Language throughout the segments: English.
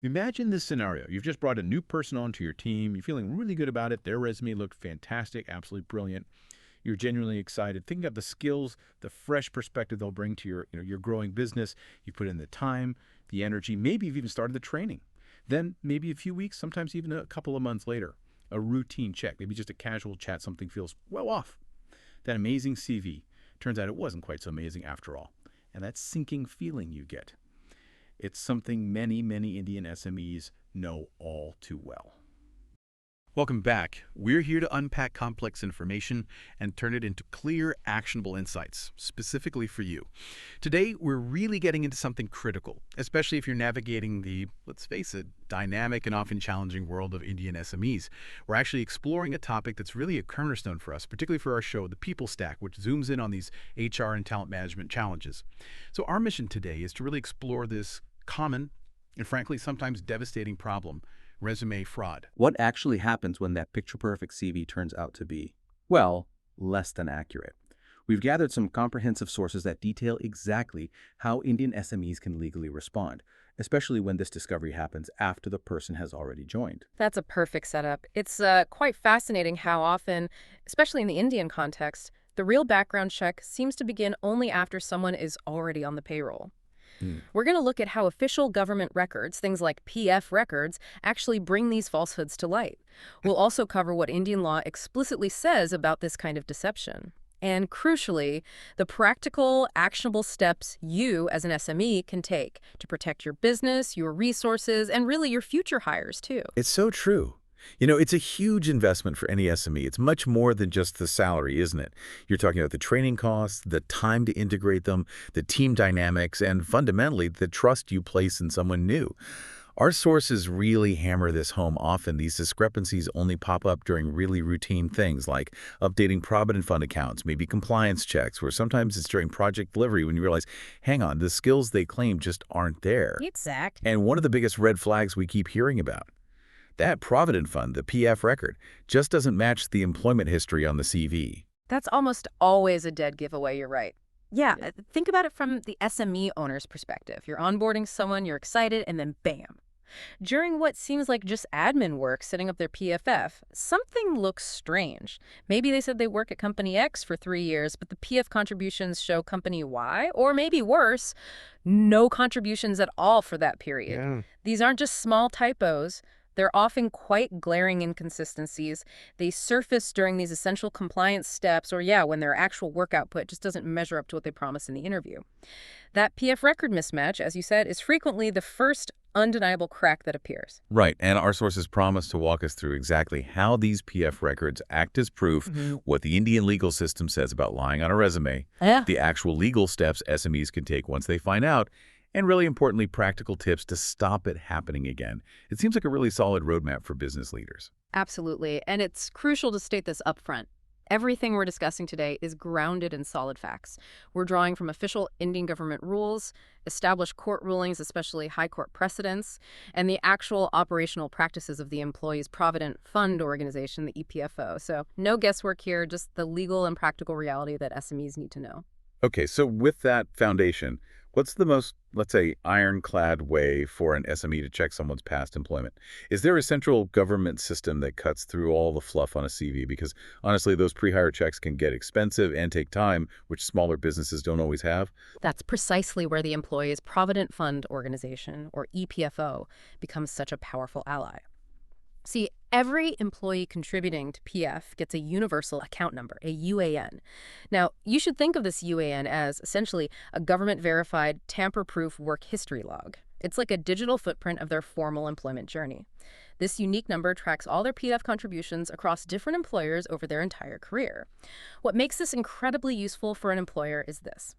Imagine this scenario. You've just brought a new person onto your team. You're feeling really good about it. Their resume looked fantastic, absolutely brilliant. You're genuinely excited. Thinking of the skills, the fresh perspective they'll bring to your growing business. You put in the time, the energy. Maybe you've even started the training. Then maybe a few weeks, sometimes even a couple of months later, a routine check, maybe just a casual chat, something feels well off. That amazing CV. Turns out it wasn't quite so amazing after all. And that sinking feeling you get. It's something many, many Indian SMEs know all too well. Welcome back. We're here to unpack complex information and turn it into clear, actionable insights, specifically for you. Today, we're really getting into something critical, especially if you're navigating the, let's face it, dynamic and often challenging world of Indian SMEs. We're actually exploring a topic that's really a cornerstone for us, particularly for our show, The People Stack, which zooms in on these HR and talent management challenges. So our mission today is to really explore this common and frankly sometimes devastating problem, resume fraud. What actually happens when that picture-perfect CV turns out to be, well, less than accurate? We've gathered some comprehensive sources that detail exactly how Indian SMEs can legally respond, especially when this discovery happens after the person has already joined. That's a perfect setup. It's quite fascinating how often, especially in the Indian context, the real background check seems to begin only after someone is already on the payroll. We're going to look at how official government records, things like PF records, actually bring these falsehoods to light. We'll also cover what Indian law explicitly says about this kind of deception. And crucially, the practical, actionable steps you as an SME can take to protect your business, your resources, and really your future hires too. It's so true. It's a huge investment for any SME. It's much more than just the salary, isn't it? You're talking about the training costs, the time to integrate them, the team dynamics, and fundamentally, the trust you place in someone new. Our sources really hammer this home often. These discrepancies only pop up during really routine things like updating Provident Fund accounts, maybe compliance checks, where sometimes it's during project delivery when you realize, hang on, the skills they claim just aren't there. Exact. And one of the biggest red flags we keep hearing about. That Provident Fund, the PF record, just doesn't match the employment history on the CV. That's almost always a dead giveaway, you're right. Yeah, think about it from the SME owner's perspective. You're onboarding someone, you're excited, and then bam. During what seems like just admin work, setting up their PFF, something looks strange. Maybe they said they work at company X for 3 years, but the PF contributions show company Y, or maybe worse, no contributions at all for that period. Yeah. These aren't just small typos. They're often quite glaring inconsistencies. They surface during these essential compliance steps or, when their actual work output just doesn't measure up to what they promised in the interview. That PF record mismatch, as you said, is frequently the first undeniable crack that appears. Right, and our sources promise to walk us through exactly how these PF records act as proof, what the Indian legal system says about lying on a resume, the actual legal steps SMEs can take once they find out, and really importantly, practical tips to stop it happening again. It seems like a really solid roadmap for business leaders. Absolutely. And it's crucial to state this up front. Everything we're discussing today is grounded in solid facts. We're drawing from official Indian government rules, established court rulings, especially high court precedents, and the actual operational practices of the Employees Provident Fund Organization, the EPFO. So no guesswork here, just the legal and practical reality that SMEs need to know. Okay, so with that foundation, what's the most, let's say, ironclad way for an SME to check someone's past employment? Is there a central government system that cuts through all the fluff on a CV? Because honestly, those pre-hire checks can get expensive and take time, which smaller businesses don't always have. That's precisely where the Employees Provident Fund Organization, or EPFO, becomes such a powerful ally. See, every employee contributing to PF gets a universal account number, a UAN. Now, you should think of this UAN as essentially a government-verified, tamper-proof work history log. It's like a digital footprint of their formal employment journey. This unique number tracks all their PF contributions across different employers over their entire career. What makes this incredibly useful for an employer is this.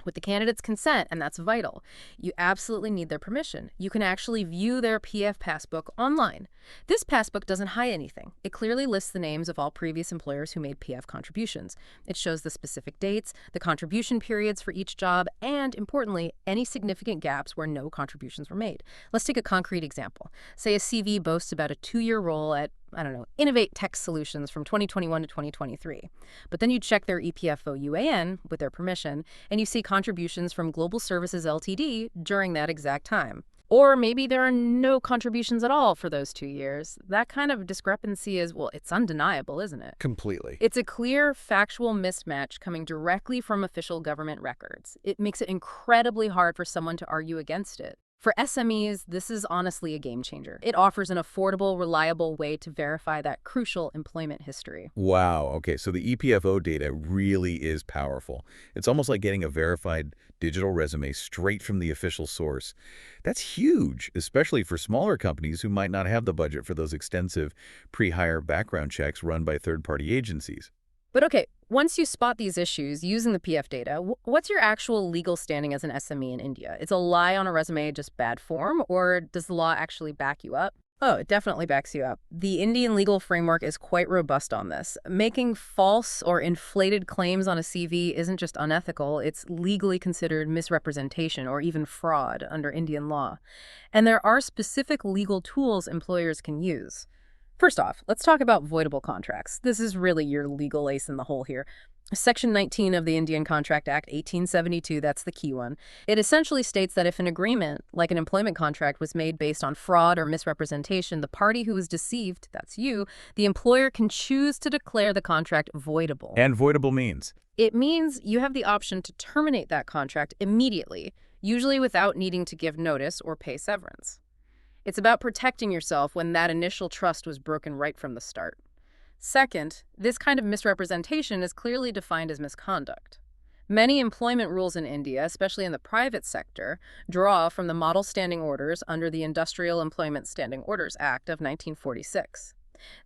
With the candidate's consent, and that's vital, you absolutely need their permission. You can actually view their PF passbook online. This passbook doesn't hide anything. It clearly lists the names of all previous employers who made PF contributions. It shows the specific dates, the contribution periods for each job, and, importantly, any significant gaps where no contributions were made. Let's take a concrete example. Say a CV boasts about a 2-year role at Innovate Tech Solutions from 2021 to 2023. But then you check their EPFO UAN with their permission, and you see contributions from Global Services Ltd. during that exact time. Or maybe there are no contributions at all for those 2 years. That kind of discrepancy is, well, it's undeniable, isn't it? Completely. It's a clear factual mismatch coming directly from official government records. It makes it incredibly hard for someone to argue against it. For SMEs, this is honestly a game changer. It offers an affordable, reliable way to verify that crucial employment history. Wow. Okay, so the EPFO data really is powerful. It's almost like getting a verified digital resume straight from the official source. That's huge, especially for smaller companies who might not have the budget for those extensive pre-hire background checks run by third-party agencies. But okay, once you spot these issues using the PF data, what's your actual legal standing as an SME in India? Is a lie on a resume just bad form, or does the law actually back you up? Oh, it definitely backs you up. The Indian legal framework is quite robust on this. Making false or inflated claims on a CV isn't just unethical, it's legally considered misrepresentation or even fraud under Indian law. And there are specific legal tools employers can use. First off, let's talk about voidable contracts. This is really your legal ace in the hole here. Section 19 of the Indian Contract Act 1872, that's the key one. It essentially states that if an agreement, like an employment contract, was made based on fraud or misrepresentation, the party who was deceived, that's you, the employer can choose to declare the contract voidable. And voidable means? It means you have the option to terminate that contract immediately, usually without needing to give notice or pay severance. It's about protecting yourself when that initial trust was broken right from the start. Second, this kind of misrepresentation is clearly defined as misconduct. Many employment rules in India, especially in the private sector, draw from the Model Standing Orders under the Industrial Employment Standing Orders Act of 1946.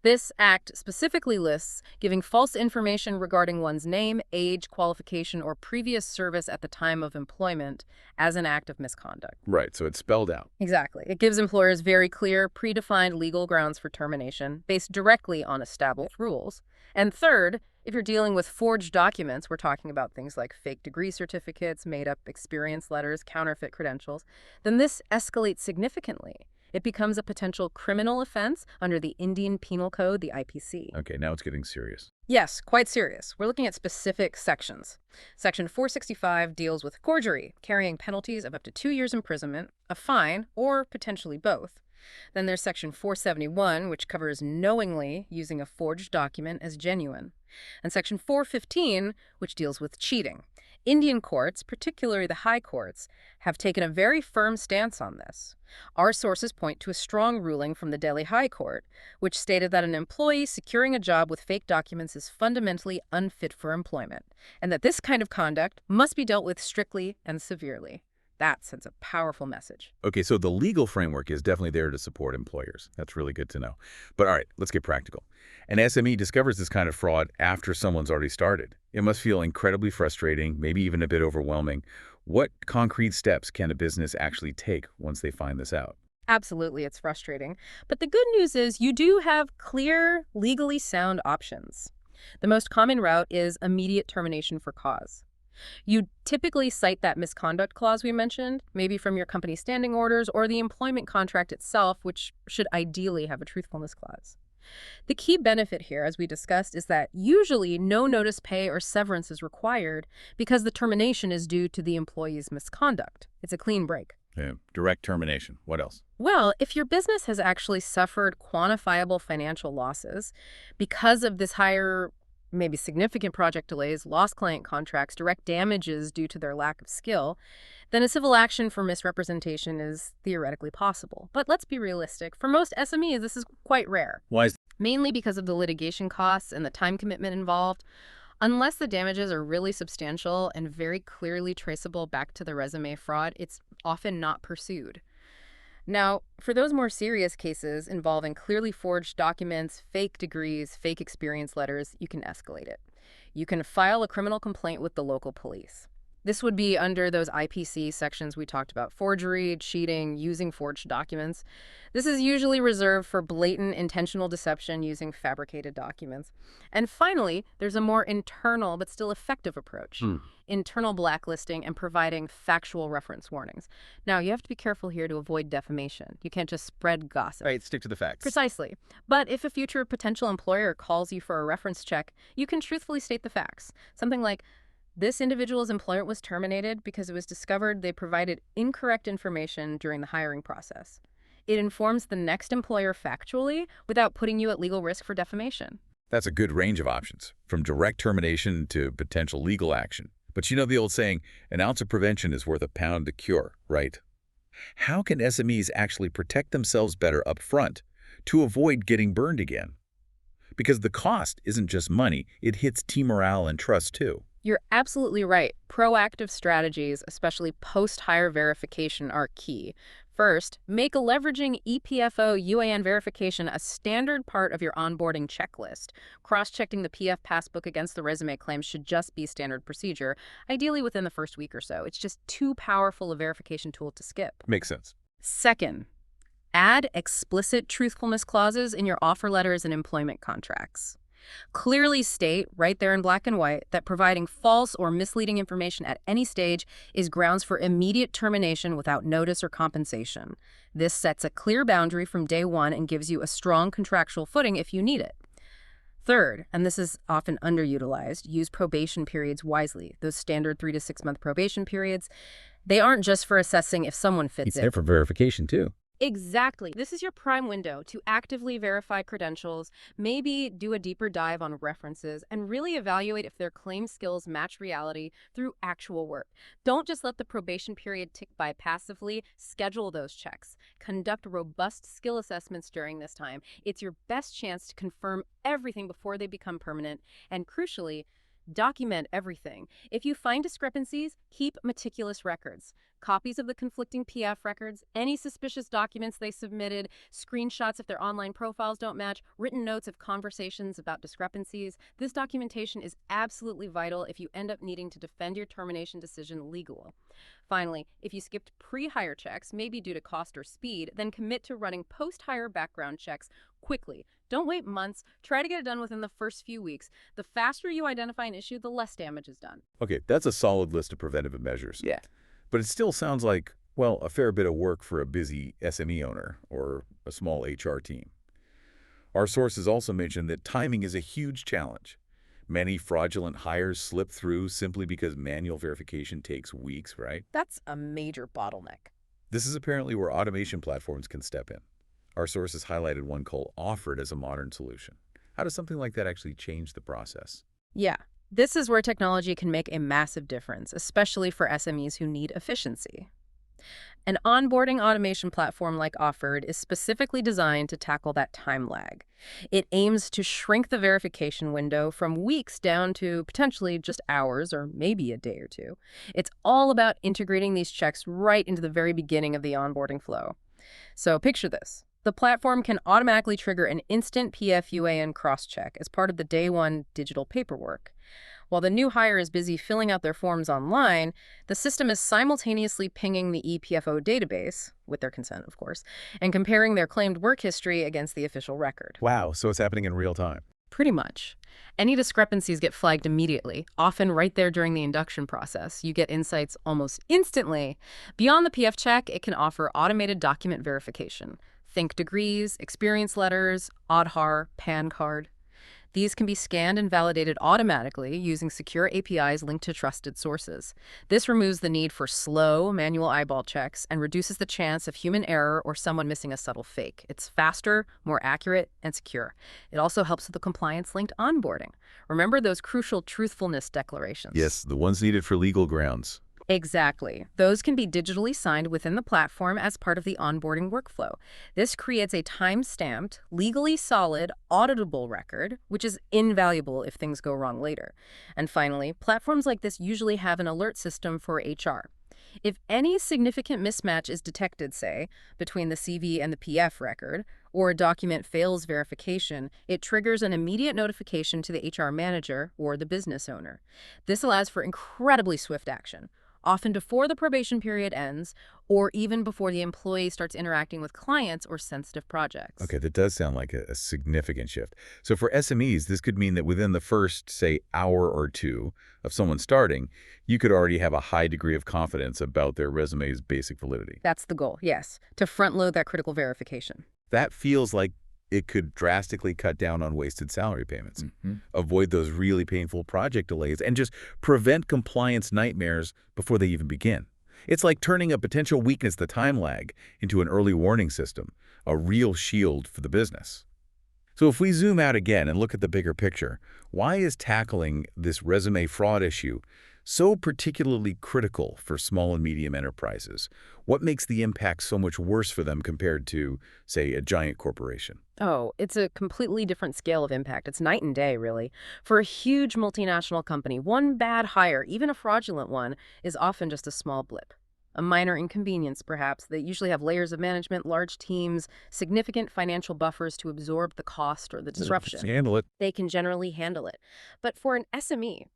This act specifically lists giving false information regarding one's name, age, qualification, or previous service at the time of employment as an act of misconduct. Right, so it's spelled out. Exactly. It gives employers very clear, predefined legal grounds for termination based directly on established rules. And third, if you're dealing with forged documents, we're talking about things like fake degree certificates, made-up experience letters, counterfeit credentials, then this escalates significantly. It becomes a potential criminal offense under the Indian Penal Code, the IPC. Okay, now it's getting serious. Yes, quite serious. We're looking at specific sections. Section 465 deals with forgery, carrying penalties of up to 2 years imprisonment, a fine, or potentially both. Then there's Section 471, which covers knowingly using a forged document as genuine. And Section 415, which deals with cheating. Indian courts, particularly the high courts, have taken a very firm stance on this. Our sources point to a strong ruling from the Delhi High Court, which stated that an employee securing a job with fake documents is fundamentally unfit for employment, and that this kind of conduct must be dealt with strictly and severely. That sends a powerful message. Okay, so the legal framework is definitely there to support employers. That's really good to know. But all right, let's get practical. An SME discovers this kind of fraud after someone's already started. It must feel incredibly frustrating, maybe even a bit overwhelming. What concrete steps can a business actually take once they find this out? Absolutely, it's frustrating. But the good news is you do have clear, legally sound options. The most common route is immediate termination for cause. You typically cite that misconduct clause we mentioned, maybe from your company standing orders or the employment contract itself, which should ideally have a truthfulness clause. The key benefit here, as we discussed, is that usually no notice pay or severance is required because the termination is due to the employee's misconduct. It's a clean break. Yeah, direct termination. What else? Well, if your business has actually suffered quantifiable financial losses because of this higher, maybe significant project delays, lost client contracts, direct damages due to their lack of skill, then a civil action for misrepresentation is theoretically possible. But let's be realistic. For most SMEs, this is quite rare. Why is Mainly because of the litigation costs and the time commitment involved. Unless the damages are really substantial and very clearly traceable back to the resume fraud, it's often not pursued. Now, for those more serious cases involving clearly forged documents, fake degrees, fake experience letters, you can escalate it. You can file a criminal complaint with the local police. This would be under those IPC sections we talked about: forgery, cheating, using forged documents. This is usually reserved for blatant intentional deception using fabricated documents. And finally, there's a more internal but still effective approach. Internal blacklisting and providing factual reference warnings. Now, you have to be careful here to avoid defamation. You can't just spread gossip. Right, stick to the facts. Precisely. But if a future potential employer calls you for a reference check, you can truthfully state the facts. Something like, This individual's employment was terminated because it was discovered they provided incorrect information during the hiring process. It informs the next employer factually without putting you at legal risk for defamation. That's a good range of options, from direct termination to potential legal action. But you know the old saying, an ounce of prevention is worth a pound to cure, right? How can SMEs actually protect themselves better up front to avoid getting burned again? Because the cost isn't just money, it hits team morale and trust too. You're absolutely right. Proactive strategies, especially post-hire verification, are key. First, make a leveraging EPFO UAN verification a standard part of your onboarding checklist. Cross-checking the PF passbook against the resume claims should just be standard procedure, ideally within the first week or so. It's just too powerful a verification tool to skip. Makes sense. Second, add explicit truthfulness clauses in your offer letters and employment contracts. Clearly state, right there in black and white, that providing false or misleading information at any stage is grounds for immediate termination without notice or compensation. This sets a clear boundary from day one and gives you a strong contractual footing if you need it. Third, and this is often underutilized, use probation periods wisely. Those standard 3 to 6 month probation periods, they aren't just for assessing if someone fits It's in. there for verification, too. Exactly. This is your prime window to actively verify credentials, maybe do a deeper dive on references, and really evaluate if their claimed skills match reality through actual work. Don't just let the probation period tick by passively. Schedule those checks. Conduct robust skill assessments during this time. It's your best chance to confirm everything before they become permanent, and crucially, document everything. If you find discrepancies, keep meticulous records. Copies of the conflicting PF records, any suspicious documents they submitted, screenshots if their online profiles don't match, written notes of conversations about discrepancies. This documentation is absolutely vital if you end up needing to defend your termination decision legally. Finally, if you skipped pre-hire checks, maybe due to cost or speed, then commit to running post-hire background checks quickly. Don't wait months. Try to get it done within the first few weeks. The faster you identify an issue, the less damage is done. Okay, that's a solid list of preventative measures. Yeah. But it still sounds like, well, a fair bit of work for a busy SME owner or a small HR team. Our sources also mentioned that timing is a huge challenge. Many fraudulent hires slip through simply because manual verification takes weeks, right? That's a major bottleneck. This is apparently where automation platforms can step in. Our sources highlighted one called Offered as a modern solution. How does something like that actually change the process? Yeah, this is where technology can make a massive difference, especially for SMEs who need efficiency. An onboarding automation platform like Offered is specifically designed to tackle that time lag. It aims to shrink the verification window from weeks down to potentially just hours or maybe a day or two. It's all about integrating these checks right into the very beginning of the onboarding flow. So picture this. The platform can automatically trigger an instant PF-UAN cross-check as part of the day one digital paperwork. While the new hire is busy filling out their forms online, the system is simultaneously pinging the EPFO database, with their consent, of course, and comparing their claimed work history against the official record. Wow, so it's happening in real time. Pretty much. Any discrepancies get flagged immediately, often right there during the induction process. You get insights almost instantly. Beyond the PF check, it can offer automated document verification. Think degrees, experience letters, Aadhaar, PAN card. These can be scanned and validated automatically using secure APIs linked to trusted sources. This removes the need for slow, manual eyeball checks and reduces the chance of human error or someone missing a subtle fake. It's faster, more accurate, and secure. It also helps with the compliance-linked onboarding. Remember those crucial truthfulness declarations? Yes, the ones needed for legal grounds. Exactly. Those can be digitally signed within the platform as part of the onboarding workflow. This creates a time-stamped, legally solid, auditable record, which is invaluable if things go wrong later. And finally, platforms like this usually have an alert system for HR. If any significant mismatch is detected, say, between the CV and the PF record, or a document fails verification, it triggers an immediate notification to the HR manager or the business owner. This allows for incredibly swift action, often before the probation period ends, or even before the employee starts interacting with clients or sensitive projects. Okay, that does sound like a significant shift. So for SMEs, this could mean that within the first, say, hour or two of someone starting, you could already have a high degree of confidence about their resume's basic validity. That's the goal, yes, to front-load that critical verification. That feels like It could drastically cut down on wasted salary payments, avoid those really painful project delays, and just prevent compliance nightmares before they even begin. It's like turning a potential weakness, the time lag, into an early warning system, a real shield for the business. So if we zoom out again and look at the bigger picture, why is tackling this resume fraud issue so particularly critical for small and medium enterprises? What makes the impact so much worse for them compared to, say, a giant corporation? Oh, it's a completely different scale of impact. It's night and day, really. For a huge multinational company, one bad hire, even a fraudulent one, is often just a small blip. A minor inconvenience, perhaps. They usually have layers of management, large teams, significant financial buffers to absorb the cost or the disruption. Handle it. They can generally handle it. But for an SME,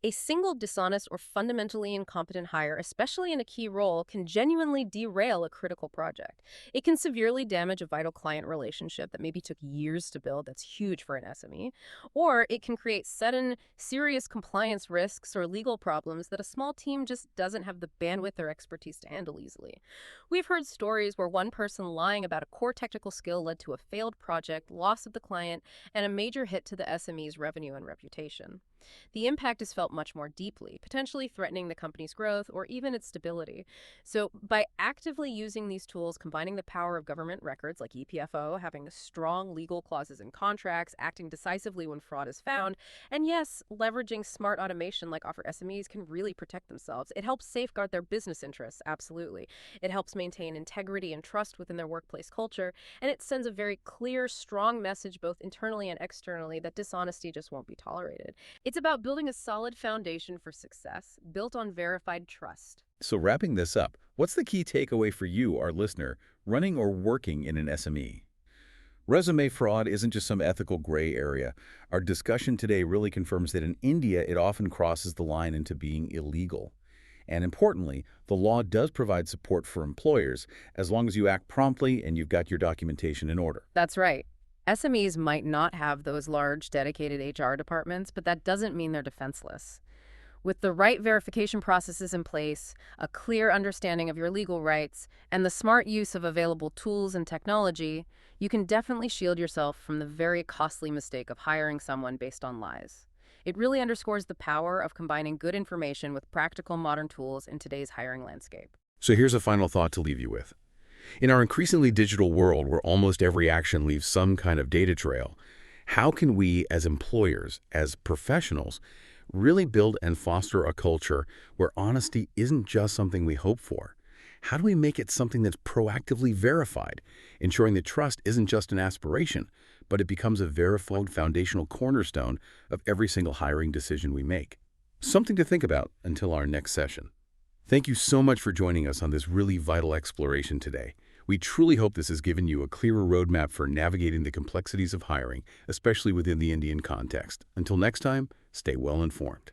a single dishonest or fundamentally incompetent hire, especially in a key role, can genuinely derail a critical project. It can severely damage a vital client relationship that maybe took years to build. That's huge for an SME. Or it can create sudden, serious compliance risks or legal problems that a small team just doesn't have the bandwidth or expertise to handle easily. We've heard stories where one person lying about a core technical skill led to a failed project, loss of the client, and a major hit to the SME's revenue and reputation. The impact is felt much more deeply, potentially threatening the company's growth or even its stability. So by actively using these tools, combining the power of government records like EPFO, having strong legal clauses in contracts, acting decisively when fraud is found, and yes, leveraging smart automation like Offer SMEs can really protect themselves. It helps safeguard their business interests, absolutely. It helps maintain integrity and trust within their workplace culture, and it sends a very clear, strong message both internally and externally that dishonesty just won't be tolerated. It's about building a solid foundation for success, built on verified trust. So wrapping this up, what's the key takeaway for you, our listener, running or working in an SME? Resume fraud isn't just some ethical gray area. Our discussion today really confirms that in India, it often crosses the line into being illegal. And importantly, the law does provide support for employers as long as you act promptly and you've got your documentation in order. That's right. SMEs might not have those large, dedicated HR departments, but that doesn't mean they're defenseless. With the right verification processes in place, a clear understanding of your legal rights, and the smart use of available tools and technology, you can definitely shield yourself from the very costly mistake of hiring someone based on lies. It really underscores the power of combining good information with practical modern tools in today's hiring landscape. So here's a final thought to leave you with. In our increasingly digital world where almost every action leaves some kind of data trail, how can we as employers, as professionals, really build and foster a culture where honesty isn't just something we hope for? How do we make it something that's proactively verified, ensuring that trust isn't just an aspiration, but it becomes a verified foundational cornerstone of every single hiring decision we make? Something to think about until our next session. Thank you so much for joining us on this really vital exploration today. We truly hope this has given you a clearer roadmap for navigating the complexities of hiring, especially within the Indian context. Until next time, stay well informed.